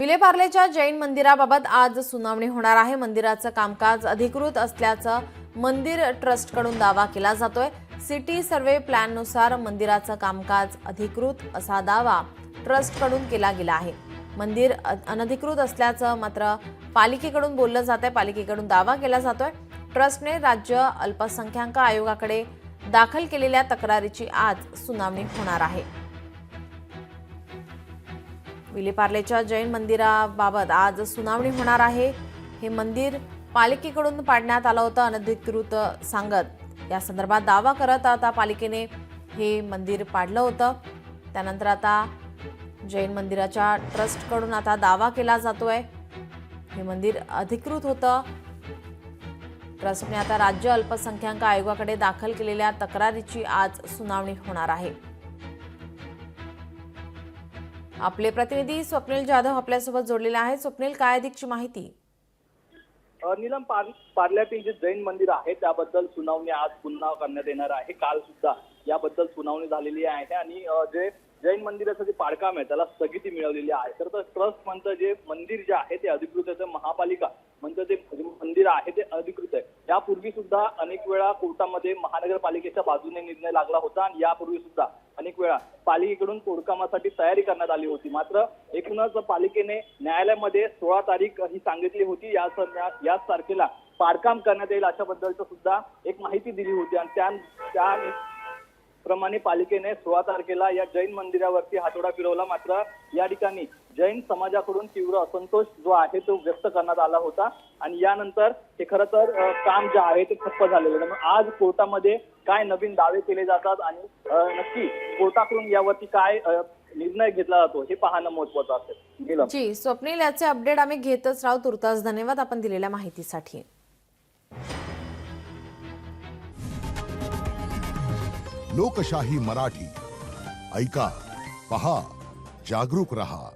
विलेपार्लेच्या जैन मंदिराबाबत आज सुनावणी होणार आहे। मंदिराचं कामकाज अधिकृत असल्याचं मंदिर ट्रस्टकडून दावा केला जातोय। सिटी सर्वे प्लॅननुसार मंदिराचं कामकाज अधिकृत असा दावा ट्रस्टकडून केला गेला आहे। मंदिर अनधिकृत असल्याचं मात्र पालिकेकडून बोललं जातंय। पालिकेकडून दावा केला जातोय। ट्रस्टने राज्य अल्पसंख्याक आयोगाकडे दाखल केलेल्या तक्रारीची आज सुनावणी होणार आहे। विलेपार्लेच्या जैन मंदिराबाबत आज सुनावणी होणार आहे। हे मंदिर पालिकेकडून पाडण्यात आलं होतं अनधिकृत सांगत। या संदर्भात दावा करत आता पालिकेने हे मंदिर पाडलं होतं। त्यानंतर आता जैन मंदिराच्या ट्रस्टकडून आता दावा केला जातोय हे मंदिर अधिकृत होतं। ट्रस्टने आता राज्य अल्पसंख्याक आयोगाकडे दाखल केलेल्या तक्रारीची आज सुनावणी होणार आहे। आपले प्रतिनिधी स्वप्नील जाधव आपल्यासोबत जोडलेले आहेत। स्वप्नील, काय अधिकची माहिती? नीलम, पार्ल्यातील जे जैन मंदिर आहे त्याबद्दल सुनावणी आज पुन्हा करण्यात येणार आहे। काल सुद्धा याबद्दल सुनावणी झालेली आहे आणि जे जैन मंदिराचं जे पाडकाम आहे त्याला स्थगिती मिळवलेली आहे। तर ट्रस्ट म्हणतं जे मंदिर जे आहे ते अधिकृत आहे, महापालिका म्हणतं जे मंदिर आहे ते अधिकृत आहे। यापूर्वी सुद्धा अनेक वेळा कोर्टामध्ये महानगरपालिकेच्या बाजूने निर्णय लागला होता आणि यापूर्वी सुद्धा अनेक वेळा पालिकेकडून कोडकामासाठी तयारी करण्यात आली होती। मात्र एकूणच पालिकेने न्यायालयामध्ये 16 तारीख ही सांगितली होती। याच तारखेला पाडकाम करण्यात येईल अशा बद्दलचं सुद्धा एक माहिती दिली होती आणि त्याप्रमाणे पालिकेने 16 तारखेला या जैन मंदिरावरती हातोडा फिरवला। मात्र या ठिकाणी जैन समाजाकडून तीव्र असंतोष जो आहे तो व्यक्त करण्यात आला होता आणि यानंतर हे खरं तर काम जे आहे ते ठप्प झालेलं आहे। आज कोर्टामध्ये काय नवीन दावे केले जातात आणि नक्की कोर्टाकडून यावरती काय निर्णय घेतला जातो हे पाहणं महत्त्वाचं असेल। जी स्वप्नील, याचे अपडेट आम्ही घेतच राहू। तुर्तास धन्यवाद आपण दिलेल्या माहितीसाठी। लोकशाही मराठी ऐका, पहा, जागरूक रहा।